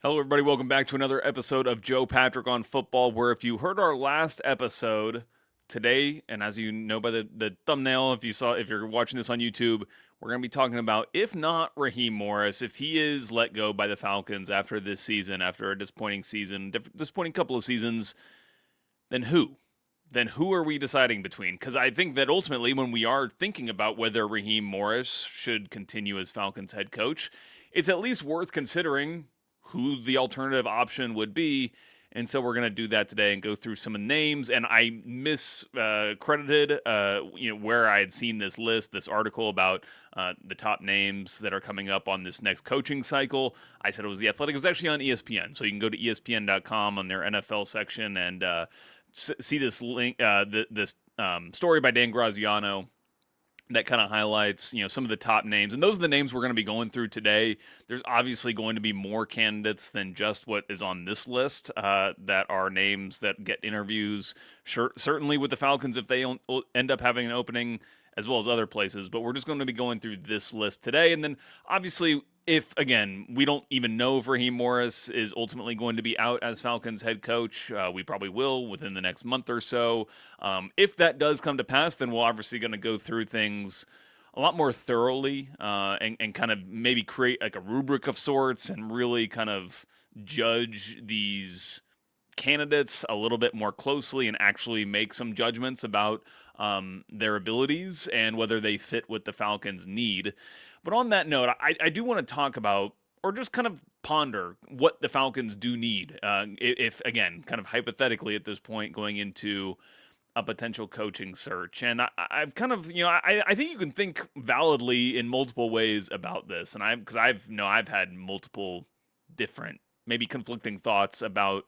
Hello, everybody. Welcome back to another episode of Joe Patrick on Football. Where if you heard our last episode today, and as you know by the thumbnail, if you're watching this on YouTube, we're going to be talking about if not Raheem Morris, if he is let go by the Falcons after this season, after a disappointing season, disappointing couple of seasons, then who? Then who are we deciding between? Because I think that ultimately, when we are thinking about whether Raheem Morris should continue as Falcons head coach, it's at least worth considering who the alternative option would be. And so we're going to do that today and go through some names. And I miscredited, where I had seen this list, this article about the top names that are coming up on this next coaching cycle. I said it was The Athletic. It was actually on ESPN. So you can go to ESPN.com on their NFL section and see this link, this story by Dan Graziano that kind of highlights, some of the top names. And those are the names we're going to be going through today. There's obviously going to be more candidates than just what is on this list that are names that get interviews, certainly with the Falcons if they end up having an opening, as well as other places. But we're just going to be going through this list today. And then obviously, if, again, we don't even know if Raheem Morris is ultimately going to be out as Falcons head coach, we probably will within the next month or so. If that does come to pass, then we're obviously going to go through things a lot more thoroughly and kind of maybe create like a rubric of sorts and really kind of judge these candidates a little bit more closely and actually make some judgments about their abilities and whether they fit what the Falcons need. But on that note, I do want to talk about or just kind of ponder what the Falcons do need. If, again, kind of hypothetically at this point, going into a potential coaching search. And I've kind of, I think you can think validly in multiple ways about this. And because I've had multiple different, maybe conflicting thoughts about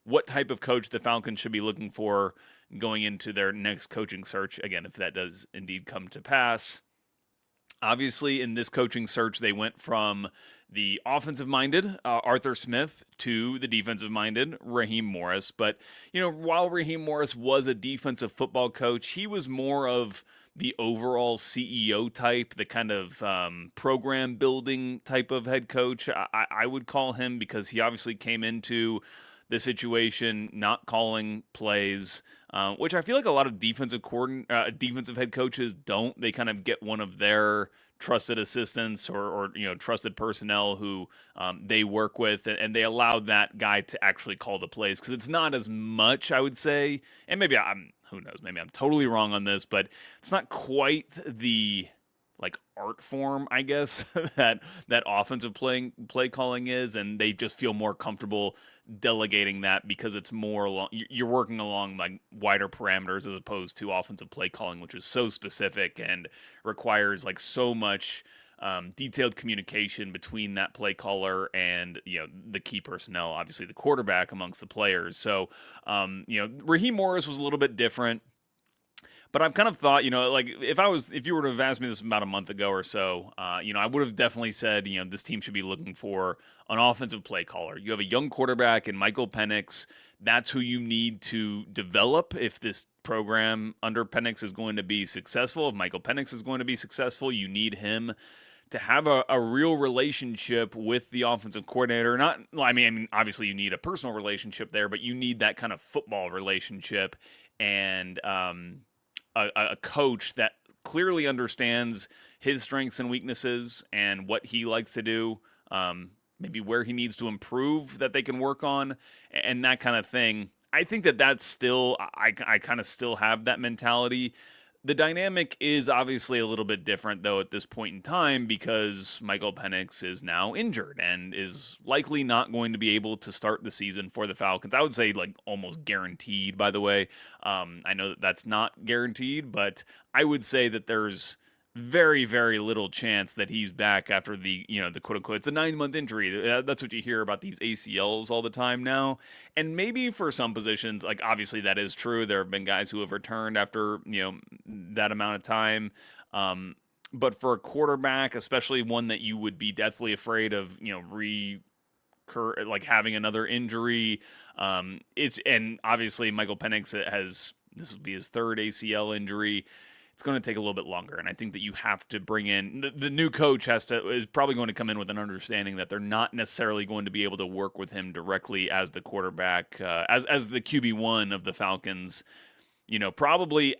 what type of coach the Falcons should be looking for going into their next coaching search. Again, if that does indeed come to pass. Obviously, in this coaching search, they went from the offensive minded Arthur Smith to the defensive minded Raheem Morris. But, while Raheem Morris was a defensive football coach, he was more of the overall CEO type, the kind of program building type of head coach, I would call him, because he obviously came into the situation not calling plays, which I feel like a lot of defensive head coaches don't. They kind of get one of their trusted assistants or trusted personnel who they work with, and they allow that guy to actually call the plays because it's not as much, I would say. And maybe I'm who knows, maybe I'm totally wrong on this, but it's not quite the like art form, I guess, that offensive play calling is, and they just feel more comfortable delegating that because it's more along, you're working along like wider parameters as opposed to offensive play calling, which is so specific and requires like so much detailed communication between that play caller and the key personnel, obviously the quarterback amongst the players. So Raheem Morris was a little bit different. But I've kind of thought, like if you were to have asked me this about a month ago or so, I would have definitely said, this team should be looking for an offensive play caller. You have a young quarterback in Michael Penix. That's who you need to develop if this program under Penix is going to be successful. If Michael Penix is going to be successful, you need him to have a real relationship with the offensive coordinator. Obviously you need a personal relationship there, but you need that kind of football relationship and a coach that clearly understands his strengths and weaknesses and what he likes to do, maybe where he needs to improve that they can work on, and that kind of thing. I think that's still, I kind of still have that mentality. The dynamic is obviously a little bit different, though, at this point in time because Michael Penix is now injured and is likely not going to be able to start the season for the Falcons. I would say, like, almost guaranteed, by the way. I know that that's not guaranteed, but I would say that there's very, very little chance that he's back after the quote unquote, it's a 9-month injury. That's what you hear about these ACLs all the time now. And maybe for some positions, like obviously that is true. There have been guys who have returned after, that amount of time. But for a quarterback, especially one that you would be deathly afraid of, like having another injury, and obviously Michael Penix this will be his third ACL injury. it's going to take a little bit longer. And I think that you have to bring in the new coach is probably going to come in with an understanding that they're not necessarily going to be able to work with him directly as the quarterback, as the QB1 of the Falcons, probably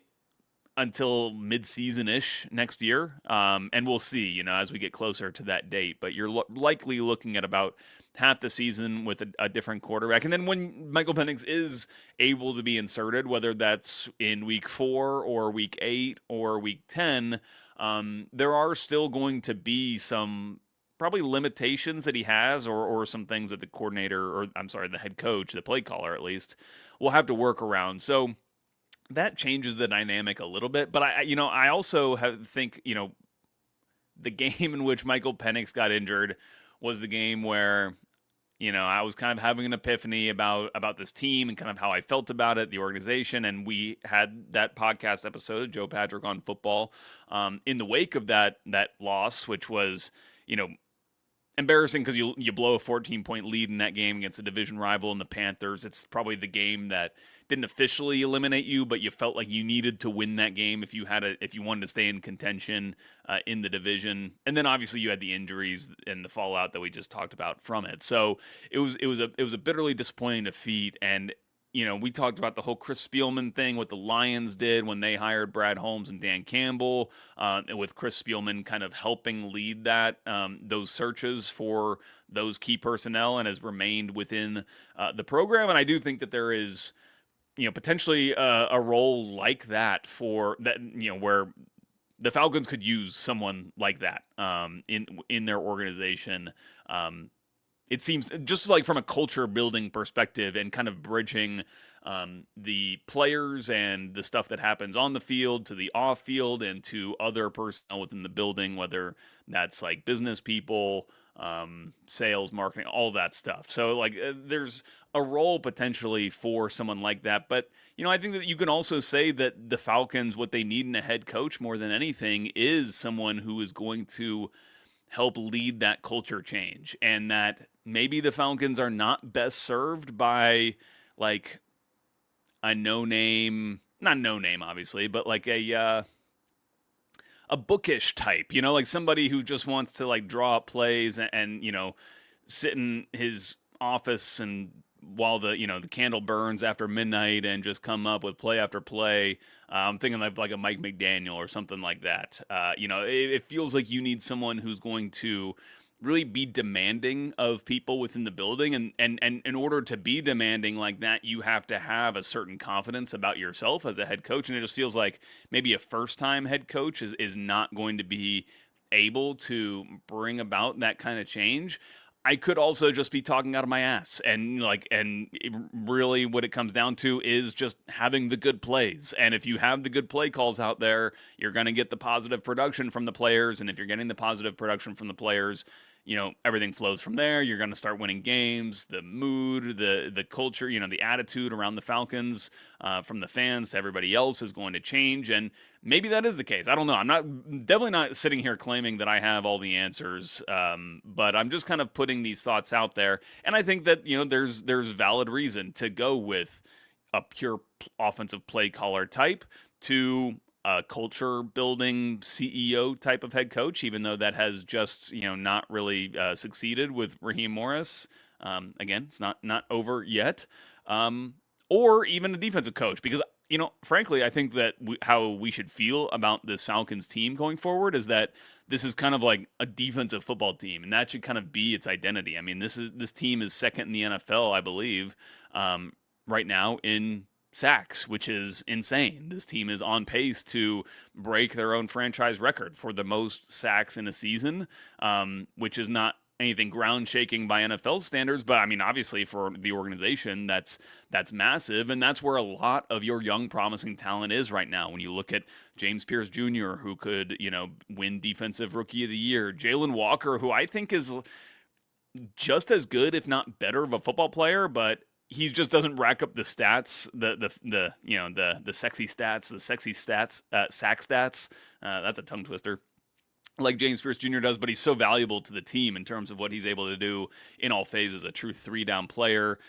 until mid-season-ish next year. And we'll see, as we get closer to that date. But you're likely looking at about half the season with a different quarterback. And then when Michael Penix is able to be inserted, whether that's in week 4 or week 8 or week 10, there are still going to be some probably limitations that he has or some things that the coordinator, or I'm sorry, the head coach, the play caller at least, will have to work around. So that changes the dynamic a little bit. But I also think, the game in which Michael Penix got injured was the game where, I was kind of having an epiphany about this team and kind of how I felt about it, the organization. And we had that podcast episode, Joe Patrick on Football, in the wake of that loss, which was, embarrassing because you blow a 14-point lead in that game against a division rival in the Panthers. It's probably the game that didn't officially eliminate you, but you felt like you needed to win that game if you wanted to stay in contention in the division. And then obviously you had the injuries and the fallout that we just talked about from it. So it was a bitterly disappointing defeat. And we talked about the whole Chris Spielman thing, what the Lions did when they hired Brad Holmes and Dan Campbell, with Chris Spielman kind of helping lead those searches for those key personnel and has remained within the program. And I do think that there is, potentially a role like that for that, where the Falcons could use someone like that in their organization. It seems just like from a culture building perspective and kind of bridging the players and the stuff that happens on the field to the off field and to other personnel within the building, whether that's like business people, sales, marketing, all that stuff. So there's a role potentially for someone like that. But, I think that you can also say that the Falcons, what they need in a head coach more than anything is someone who is going to help lead that culture change, and that maybe the Falcons are not best served by like a not no name obviously, but like a bookish type, like somebody who just wants to like draw up plays and sit in his office and while the candle burns after midnight and just come up with play after play. I'm thinking of like a Mike McDaniel or something like that. It feels like you need someone who's going to really be demanding of people within the building. And in order to be demanding like that, you have to have a certain confidence about yourself as a head coach. And it just feels like maybe a first-time head coach is not going to be able to bring about that kind of change. I could also just be talking out of my ass, and really what it comes down to is just having the good plays. And if you have the good play calls out there, you're going to get the positive production from the players. And if you're getting the positive production from the players, everything flows from there. You're going to start winning games. The mood, the culture, the attitude around the Falcons, from the fans to everybody else, is going to change. And maybe that is the case. I don't know. I'm definitely not sitting here claiming that I have all the answers, but I'm just kind of putting these thoughts out there. And I think that there's valid reason to go with a pure offensive play caller type to a culture building CEO type of head coach, even though that has just, not really succeeded with Raheem Morris. Again, it's not over yet. Or even a defensive coach, because, frankly, I think that how we should feel about this Falcons team going forward is that this is kind of like a defensive football team, and that should kind of be its identity. I mean, this team is second in the NFL, I believe, right now in sacks, which is insane. This team is on pace to break their own franchise record for the most sacks in a season, which is not anything ground shaking by NFL standards, but I mean, obviously for the organization, that's massive, and that's where a lot of your young promising talent is right now. When you look at James Pierce Jr., who could, win Defensive Rookie of the Year, Jalen Walker, who I think is just as good, if not better, of a football player, but he just doesn't rack up the stats, the sexy stats, sack stats. That's a tongue twister, like James Pierce Jr. does, but he's so valuable to the team in terms of what he's able to do in all phases. A true 3-down player.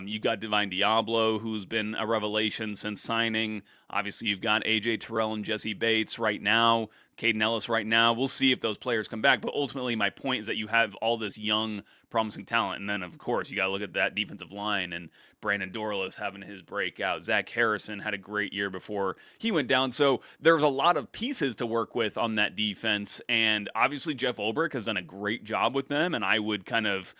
You got Divine Diablo, who's been a revelation since signing. Obviously, you've got A.J. Terrell and Jesse Bates right now, Caden Ellis right now. We'll see if those players come back. But ultimately, my point is that you have all this young, promising talent. And then, of course, you got to look at that defensive line and Brandon Dorlus having his breakout. Zach Harrison had a great year before he went down. So there's a lot of pieces to work with on that defense. And obviously, Jeff Ulbrich has done a great job with them. And I would kind of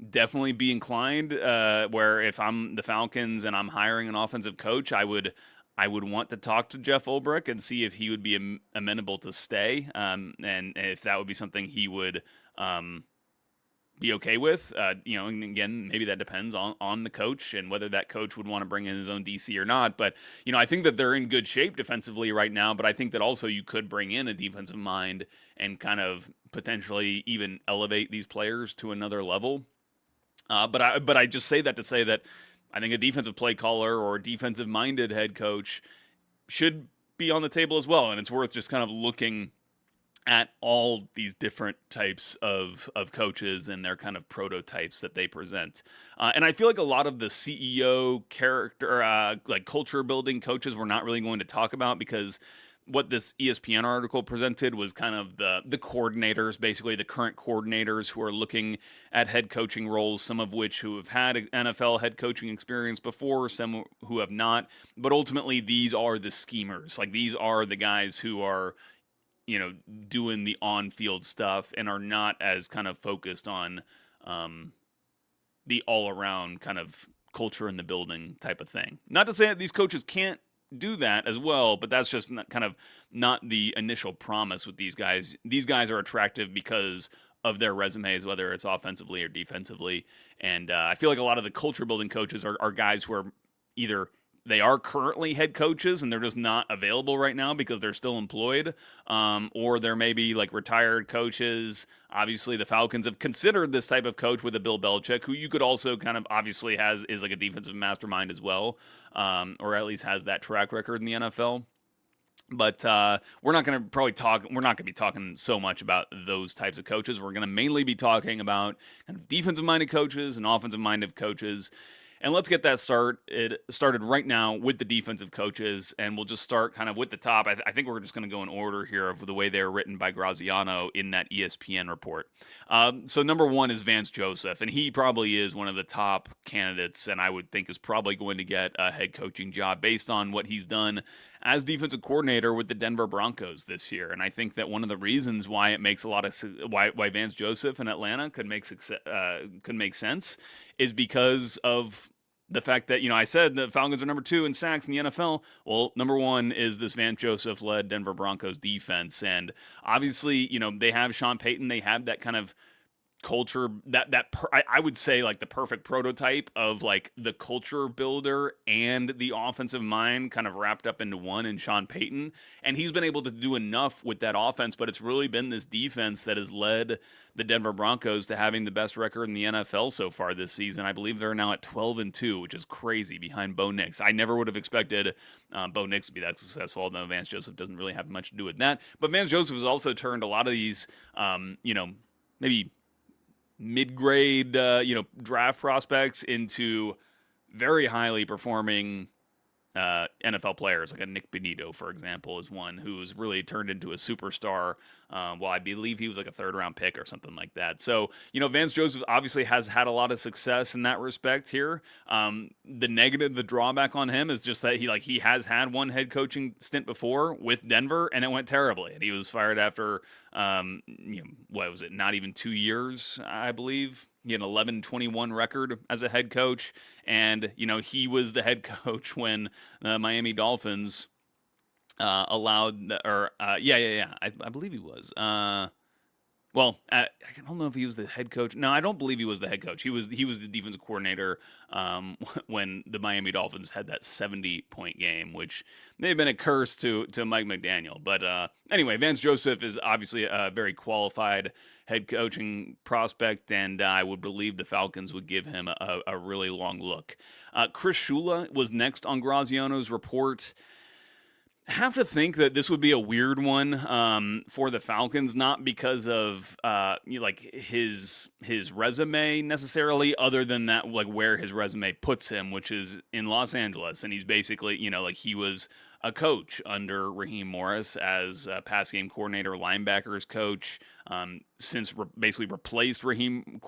definitely be inclined where if I'm the Falcons and I'm hiring an offensive coach, I would want to talk to Jeff Ulbrich and see if he would be amenable to stay, and if that would be something he would be okay with. And again, maybe that depends on the coach and whether that coach would want to bring in his own DC or not. But, I think that they're in good shape defensively right now, but I think that also you could bring in a defensive mind and kind of potentially even elevate these players to another level. But I just say that to say that I think a defensive play caller or a defensive-minded head coach should be on the table as well, and it's worth just kind of looking at all these different types of coaches and their kind of prototypes that they present. And I feel like a lot of the CEO character, like culture-building coaches we're not really going to talk about because what this ESPN article presented was kind of the coordinators, basically the current coordinators who are looking at head coaching roles, some of which who have had NFL head coaching experience before, some who have not. But ultimately, these are the schemers. Like, these are the guys who are, doing the on-field stuff and are not as kind of focused on the all-around kind of culture in the building type of thing. Not to say that these coaches can't do that as well, but that's just not the initial promise with these guys. These guys are attractive because of their resumes, whether it's offensively or defensively. And I feel like a lot of the culture building coaches are guys who are either they are currently head coaches and they're just not available right now because they're still employed, or they're maybe like retired coaches. Obviously, the Falcons have considered this type of coach with a Bill Belichick, who you could also kind of obviously is like a defensive mastermind as well, or at least has that track record in the NFL. But we're not going to probably talk. We're not going to be talking so much about those types of coaches. We're going to mainly be talking about kind of defensive-minded coaches and offensive-minded coaches. And let's get that started right now with the defensive coaches, and we'll just start kind of with the top. I think we're just going to go in order here of the way they're written by Graziano in that ESPN report. So number one is Vance Joseph, and he probably is one of the top candidates, and I would think is probably going to get a head coaching job based on what he's done as defensive coordinator with the Denver Broncos this year. And I think that one of the reasons why it makes a lot of why Vance Joseph in Atlanta could make sense is because of the fact that, I said the Falcons are number 2 in sacks in the NFL. Well, number 1 is this Vance Joseph-led Denver Broncos defense. And obviously, they have Sean Payton. They have that kind of culture I would say like the perfect prototype of like the culture builder and the offensive mind kind of wrapped up into one in Sean Payton. And he's been able to do enough with that offense, but it's really been this defense that has led the Denver Broncos to having the best record in the NFL so far this season. I believe they're now at 12-2, which is crazy behind Bo Nix. I never would have expected Bo Nix to be that successful, although Vance Joseph doesn't really have much to do with that. But Vance Joseph has also turned a lot of these, maybe mid-grade, draft prospects into very highly performing NFL players, like a Nick Benito, for example, is one who's really turned into a superstar. I believe he was like a third-round pick or something like that. So, Vance Joseph obviously has had a lot of success in that respect here. The drawback on him is just that he has had one head coaching stint before with Denver, and it went terribly. And he was fired after, what was it, not even 2 years, I believe. He had an 11-21 record as a head coach, and he was the head coach when the Miami Dolphins I believe he was. I don't know if he was the head coach. No, I don't believe he was the head coach. He was the defensive coordinator when the Miami Dolphins had that 70-point game, which may have been a curse to Mike McDaniel. But anyway, Vance Joseph is obviously a very qualified head coaching prospect, and I would believe the Falcons would give him a really long look. Chris Shula was next on Graziano's report. have to think that this would be a weird one for the Falcons, not because of like his resume necessarily, other than that, like where his resume puts him, which is in Los Angeles, and he's basically, like he was a coach under Raheem Morris as a pass game coordinator, linebackers coach, since basically replaced Raheem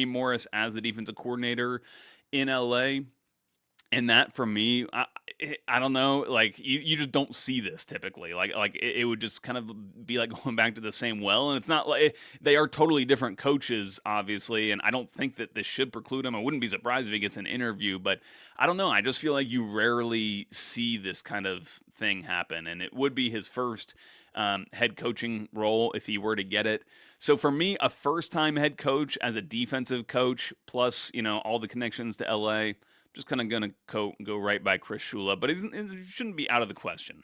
Morris as the defensive coordinator in LA. And that for me, I don't know, like you just don't see this typically. Like it would just kind of be like going back to the same well, and it's not like they are totally different coaches, obviously. And I don't think that this should preclude him. I wouldn't be surprised if he gets an interview, but I don't know. I just feel like you rarely see this kind of thing happen, and it would be his first head coaching role if he were to get it. So for me, a first time head coach as a defensive coach, plus all the connections to LA, just kind of going to go right by Chris Shula, but it shouldn't be out of the question.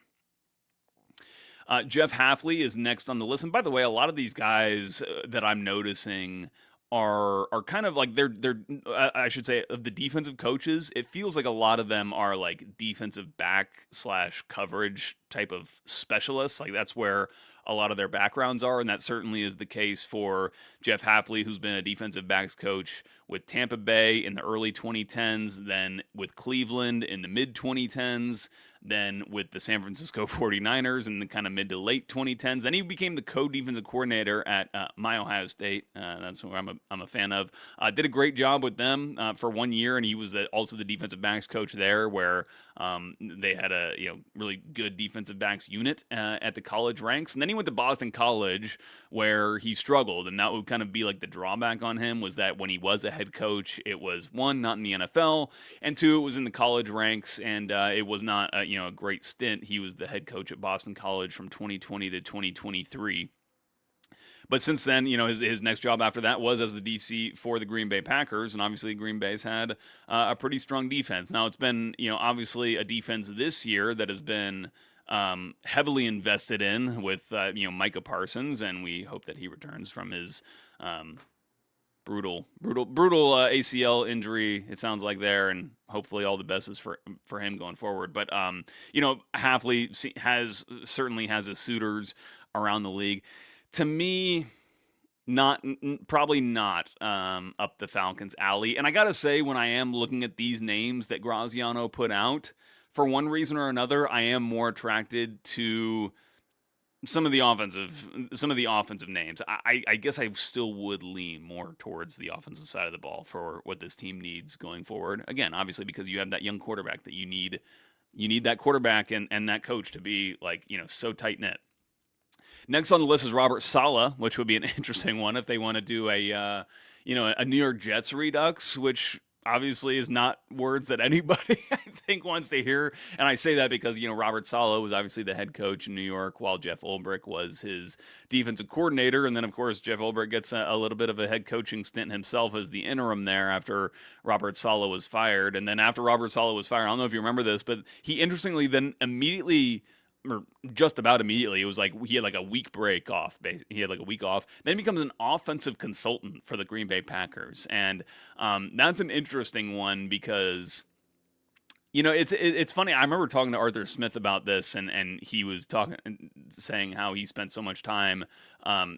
Jeff Hafley is next on the list. And by the way, a lot of these guys that I'm noticing are kind of like they're I should say, of the defensive coaches, it feels like a lot of them are like defensive back slash coverage type of specialists. Like that's where a lot of their backgrounds are, and that certainly is the case for Jeff Hafley, who's been a defensive backs coach with Tampa Bay in the early 2010s, then with Cleveland in the mid 2010s, then with the San Francisco 49ers in the kind of mid to late 2010s. Then he became the co-defensive coordinator at my Ohio State. That's where I'm a fan of. Did a great job with them for 1 year, and he was also the defensive backs coach there, where they had a really good defensive backs unit at the college ranks. And then he went to Boston College, where he struggled, and that would kind of be like the drawback on him, was that when he was a head coach, it was one, not in the NFL, and two, it was in the college ranks, and it was not a great stint. He was the head coach at Boston College from 2020 to 2023. But since then, his next job after that was as the DC for the Green Bay Packers, and obviously Green Bay's had a pretty strong defense. Now it's been, obviously a defense this year that has been heavily invested in with, Micah Parsons, and we hope that he returns from his brutal ACL injury, it sounds like there, and hopefully all the best is for him going forward. But Hafley certainly has his suitors around the league. To me, probably not up the Falcons' alley. And I gotta say, when I am looking at these names that Graziano put out, for one reason or another, I am more attracted to some of the offensive names. I guess I still would lean more towards the offensive side of the ball for what this team needs going forward. Again, obviously because you have that young quarterback that you need that quarterback and that coach to be like, so tight knit. Next on the list is Robert Saleh, which would be an interesting one if they want to do a New York Jets redux, which obviously is not words that anybody I think wants to hear. And I say that because, Robert Saleh was obviously the head coach in New York while Jeff Ulbrich was his defensive coordinator. And then, of course, Jeff Ulbrich gets a little bit of a head coaching stint himself as the interim there after Robert Saleh was fired. And then after Robert Saleh was fired, I don't know if you remember this, but he interestingly then immediately, or just about immediately, it was like he had like a week break off. He had like a week off. Then he becomes an offensive consultant for the Green Bay Packers, and that's an interesting one because it's funny. I remember talking to Arthur Smith about this, and he was saying how he spent so much time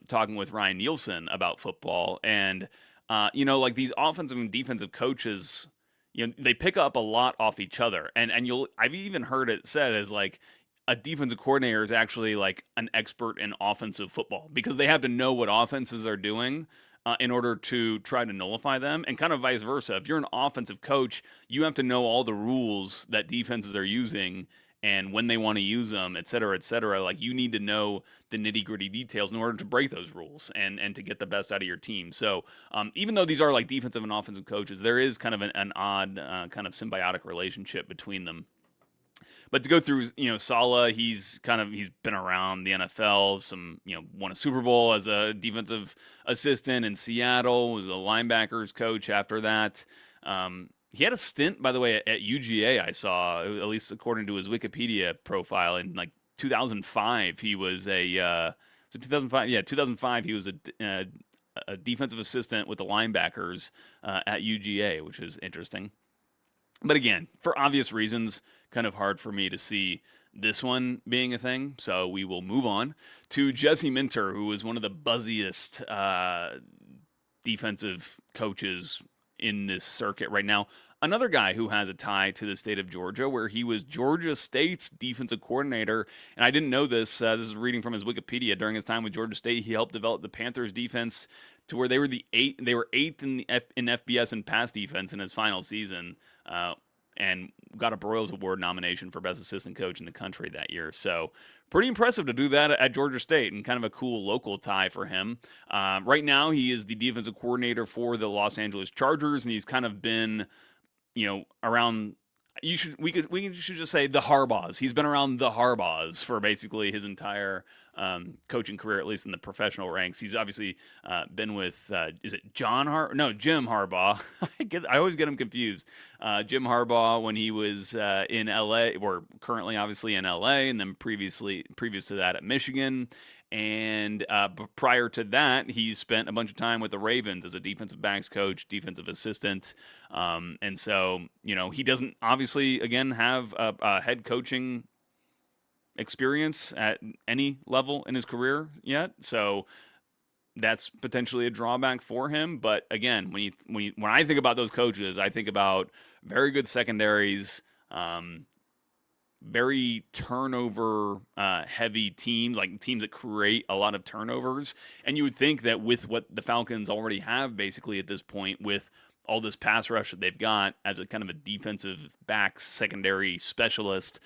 talking with Ryan Nielsen about football, and like these offensive and defensive coaches, they pick up a lot off each other, and I've even heard it said as like, a defensive coordinator is actually like an expert in offensive football because they have to know what offenses are doing in order to try to nullify them, and kind of vice versa. If you're an offensive coach, you have to know all the rules that defenses are using and when they want to use them, et cetera, et cetera. Like, you need to know the nitty gritty details in order to break those rules and to get the best out of your team. So even though these are like defensive and offensive coaches, there is kind of an odd kind of symbiotic relationship between them. But to go through, Saleh, he's been around the NFL. Won a Super Bowl as a defensive assistant in Seattle. Was a linebackers coach after that. He had a stint, by the way, at UGA. I saw, at least according to his Wikipedia profile, in like 2005. He was 2005. Yeah, 2005. He was a defensive assistant with the linebackers at UGA, which is interesting. But again, for obvious reasons, kind of hard for me to see this one being a thing. So we will move on to Jesse Minter, who is one of the buzziest defensive coaches in this circuit right now. Another guy who has a tie to the state of Georgia, where he was Georgia State's defensive coordinator. And I didn't know this. This is reading from his Wikipedia. During his time with Georgia State, he helped develop the Panthers defense to where they were eighth in FBS in pass defense in his final season, and got a Broyles Award nomination for best assistant coach in the country that year. So pretty impressive to do that at Georgia State, and kind of a cool local tie for him. Right now, he is the defensive coordinator for the Los Angeles Chargers, and he's kind of been, around. We should just say the Harbaughs. He's been around the Harbaughs for basically his entire coaching career, at least in the professional ranks. He's obviously been with is it Jim Harbaugh? I always get him confused. Jim Harbaugh when he was in LA, or currently obviously in LA, and then previous to that at Michigan. And prior to that, he spent a bunch of time with the Ravens as a defensive backs coach, defensive assistant. And so, he doesn't obviously, again, have a head coaching experience at any level in his career yet. So that's potentially a drawback for him. But again, when I think about those coaches, I think about very good secondaries, very turnover heavy teams, like teams that create a lot of turnovers. And you would think that with what the Falcons already have basically at this point, with all this pass rush that they've got as a kind of a defensive back secondary specialist,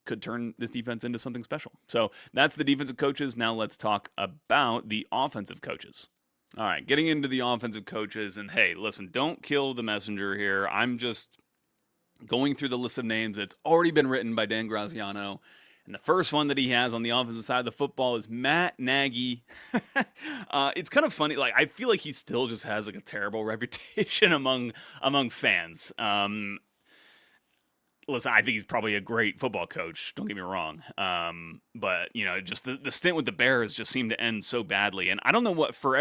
could turn this defense into something special. So that's the defensive coaches. Now let's talk about the offensive coaches. All right, getting into the offensive coaches, and hey, listen, don't kill the messenger here. I'm just going through the list of names that's already been written by Dan Graziano. And the first one that he has on the offensive side of the football is Matt Nagy. It's kind of funny. Like, I feel like he still just has like a terrible reputation among fans. Listen, I think he's probably a great football coach. Don't get me wrong. But just the stint with the Bears just seemed to end so badly. And I don't know what, for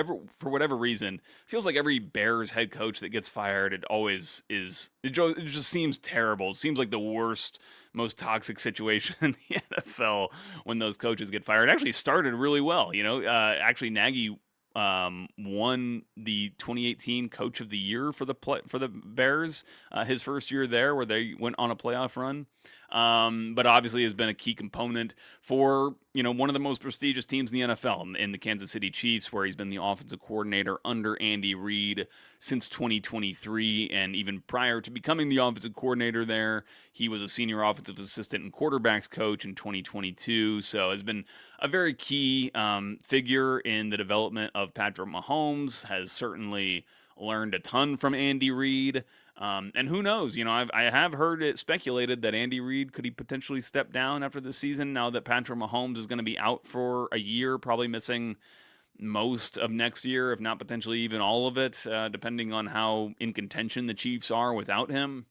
whatever reason, feels like every Bears head coach that gets fired, it always is. It just seems terrible. It seems like the worst, most toxic situation in the NFL when those coaches get fired. It actually started really well. Actually Nagy won the 2018 Coach of the Year for the Bears, his first year there, where they went on a playoff run. But obviously has been a key component for one of the most prestigious teams in the NFL, in the Kansas City Chiefs, where he's been the offensive coordinator under Andy Reid since 2023, and even prior to becoming the offensive coordinator there, he was a senior offensive assistant and quarterbacks coach in 2022. So has been a very key figure in the development of Patrick Mahomes. Has certainly learned a ton from Andy Reid. And who knows? I have heard it speculated that Andy Reid could he potentially step down after the season, now that Patrick Mahomes is going to be out for a year, probably missing most of next year, if not potentially even all of it, depending on how in contention the Chiefs are without him.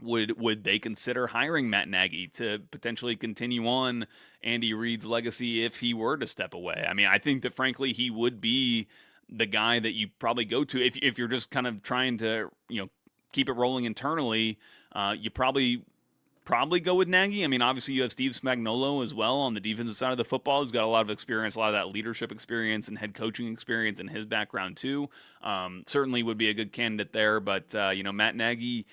Would they consider hiring Matt Nagy to potentially continue on Andy Reid's legacy if he were to step away? I mean, I think that frankly he would be the guy that you probably go to if you're just kind of trying to keep it rolling internally. You probably go with Nagy. I mean, obviously you have Steve Spagnuolo as well on the defensive side of the football. He's got a lot of experience, a lot of that leadership experience and head coaching experience in his background too. Certainly would be a good candidate there. But Matt Nagy,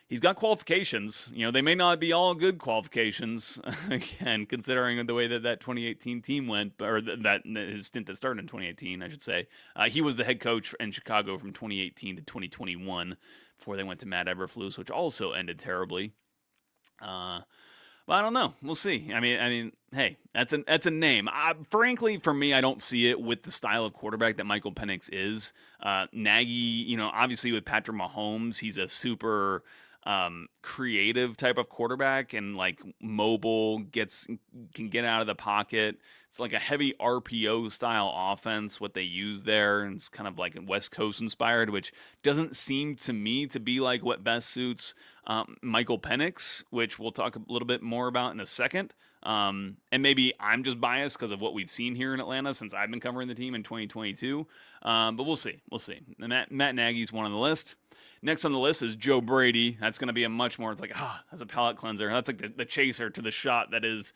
he's got qualifications. They may not be all good qualifications, again, considering the way that 2018 team went, or that his stint that started in 2018, I should say. He was the head coach in Chicago from 2018 to 2021 before they went to Matt Eberflus, which also ended terribly. But I don't know. We'll see. I mean, hey, that's a name. Frankly, for me, I don't see it with the style of quarterback that Michael Penix is. Nagy, obviously with Patrick Mahomes, he's a super creative type of quarterback and like mobile, can get out of the pocket. It's like a heavy RPO style offense, what they use there, and it's kind of like West Coast inspired, which doesn't seem to me to be like what best suits Michael Penix, which we'll talk a little bit more about in a second. And maybe I'm just biased because of what we've seen here in Atlanta since I've been covering the team in 2022. But we'll see. Matt Nagy's one on the list. Next on the list is Joe Brady. That's going to be a much more, it's like, that's a palate cleanser. That's like the chaser to the shot that is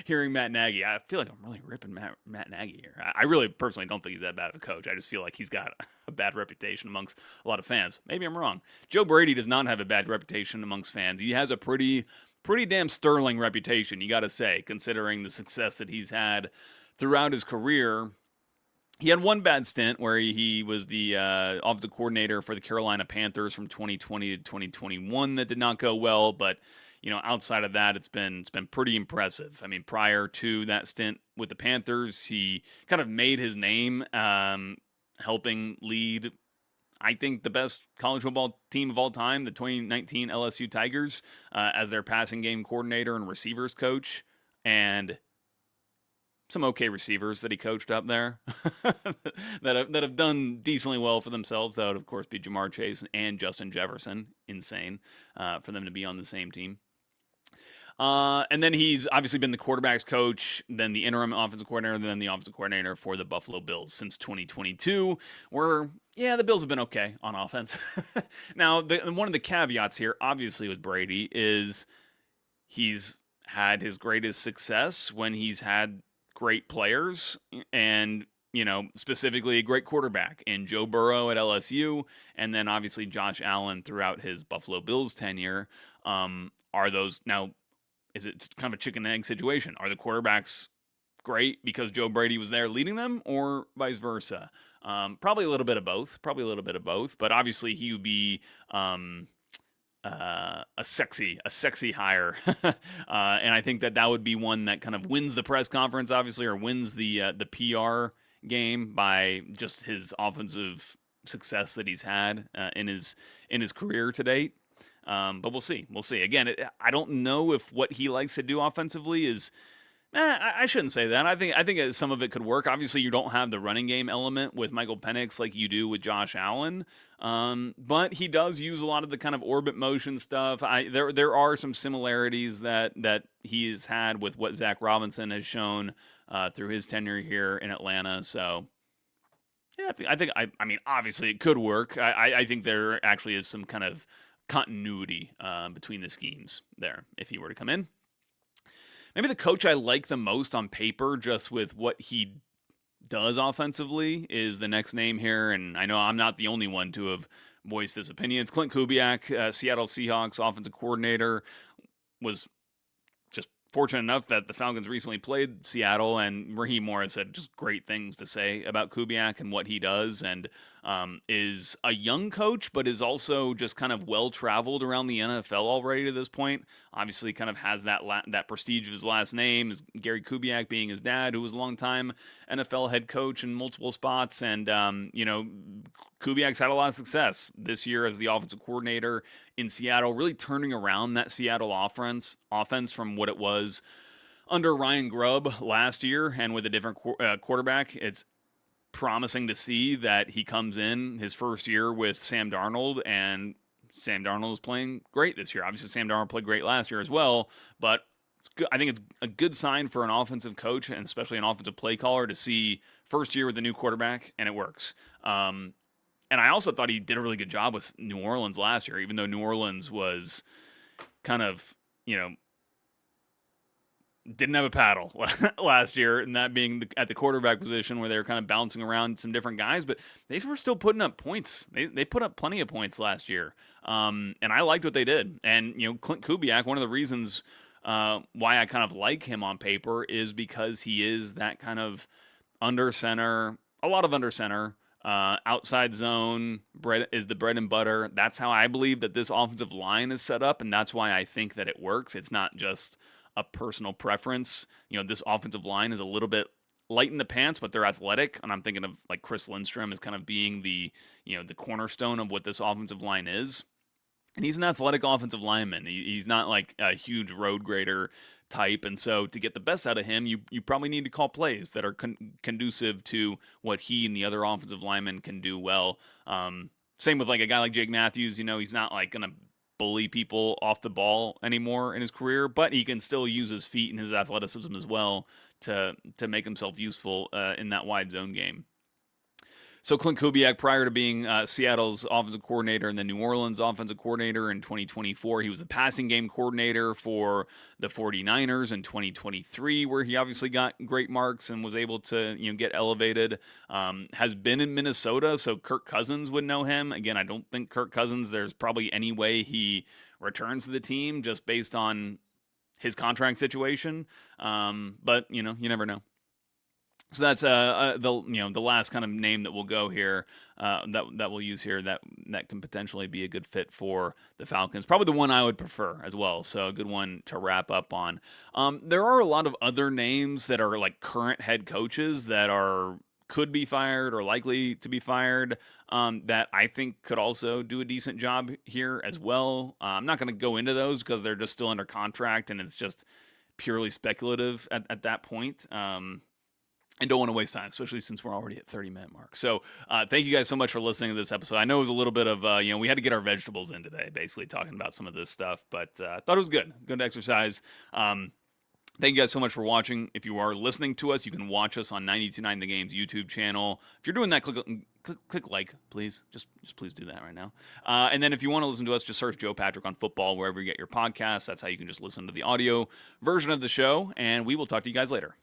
hearing Matt Nagy. I feel like I'm really ripping Matt Nagy here. I really personally don't think he's that bad of a coach. I just feel like he's got a bad reputation amongst a lot of fans. Maybe I'm wrong. Joe Brady does not have a bad reputation amongst fans. He has a pretty damn sterling reputation, you got to say, considering the success that he's had throughout his career. He had one bad stint where he was the offensive coordinator for the Carolina Panthers from 2020 to 2021 that did not go well, but outside of that, it's been pretty impressive. I mean, prior to that stint with the Panthers, he kind of made his name helping lead, I think, the best college football team of all time, the 2019 LSU Tigers, as their passing game coordinator and receivers coach, and some okay receivers that he coached up there that have done decently well for themselves. That would, of course, be Jamar Chase and Justin Jefferson. Insane for them to be on the same team. And then he's obviously been the quarterback's coach, then the interim offensive coordinator, then the offensive coordinator for the Buffalo Bills since 2022, where, the Bills have been okay on offense. Now, one of the caveats here, obviously, with Brady is he's had his greatest success when he's had great players and, specifically a great quarterback in Joe Burrow at LSU, and then obviously Josh Allen throughout his Buffalo Bills tenure. Are those now? Is it kind of a chicken and egg situation? Are the quarterbacks great because Joe Brady was there leading them, or vice versa? Probably a little bit of both. But obviously he would be a sexy hire, and I think that would be one that kind of wins the press conference, obviously, or wins the PR game by just his offensive success that he's had in his career to date. But we'll see. Again, I don't know if what he likes to do offensively is. I shouldn't say that. I think some of it could work. Obviously, you don't have the running game element with Michael Penix like you do with Josh Allen. But he does use a lot of the kind of orbit motion stuff. There are some similarities that he has had with what Zach Robinson has shown through his tenure here in Atlanta. So, yeah, I mean, obviously it could work. I think there actually is some kind of continuity between the schemes there if he were to come in. Maybe the coach I like the most on paper, just with what he does offensively, is the next name here. And I know I'm not the only one to have voiced this opinion. It's Clint Kubiak, Seattle Seahawks offensive coordinator, was just fortunate enough that the Falcons recently played Seattle, and Raheem Morris had just great things to say about Kubiak and what he does, and is a young coach, but is also just kind of well-traveled around the NFL already to this point. Obviously kind of has that prestige of his last name, is Gary Kubiak being his dad, who was a long-time NFL head coach in multiple spots, and, Kubiak's had a lot of success this year as the offensive coordinator in Seattle, really turning around that Seattle offense from what it was under Ryan Grubb last year, and with a different quarterback. It's promising to see that he comes in his first year with Sam Darnold, and Sam Darnold is playing great this year. Obviously, Sam Darnold played great last year as well, but it's good. I think it's a good sign for an offensive coach, and especially an offensive play caller, to see first year with a new quarterback, and it works. And I also thought he did a really good job with New Orleans last year, even though New Orleans was kind of, didn't have a paddle last year, and that being at the quarterback position where they were kind of bouncing around some different guys, but they were still putting up points. They put up plenty of points last year, and I liked what they did. And, Clint Kubiak, one of the reasons why I kind of like him on paper is because he is that kind of under center, a lot of under center, outside zone is the bread and butter. That's how I believe that this offensive line is set up, and that's why I think that it works. It's not just a personal preference. This offensive line is a little bit light in the pants, but they're athletic, and I'm thinking of like Chris Lindstrom as kind of being the cornerstone of what this offensive line is. And he's an athletic offensive lineman. He's not like a huge road grader type, and so to get the best out of him, you probably need to call plays that are conducive to what he and the other offensive linemen can do well. Same with like a guy like Jake Matthews. He's not like gonna bully people off the ball anymore in his career, but he can still use his feet and his athleticism as well to make himself useful in that wide zone game. So Clint Kubiak, prior to being Seattle's offensive coordinator and then New Orleans offensive coordinator in 2024, he was the passing game coordinator for the 49ers in 2023, where he obviously got great marks and was able to get elevated. Has been in Minnesota, so Kirk Cousins would know him. Again, I don't think Kirk Cousins, there's probably any way he returns to the team just based on his contract situation. But you never know. So that's the last kind of name that we'll go here, that we'll use here, that can potentially be a good fit for the Falcons. Probably the one I would prefer as well. So a good one to wrap up on. There are a lot of other names that are like current head coaches that could be fired or likely to be fired, that I think could also do a decent job here as well. I'm not going to go into those because they're just still under contract and it's just purely speculative at that point. And don't want to waste time, especially since we're already at 30-minute mark. So thank you guys so much for listening to this episode. I know it was a little bit of, we had to get our vegetables in today, basically talking about some of this stuff, but I thought it was good. Good exercise. Thank you guys so much for watching. If you are listening to us, you can watch us on 92.9 The Game's YouTube channel. If you're doing that, click like, please. Just please do that right now. And then if you want to listen to us, just search Joe Patrick on Football wherever you get your podcasts. That's how you can just listen to the audio version of the show. And we will talk to you guys later.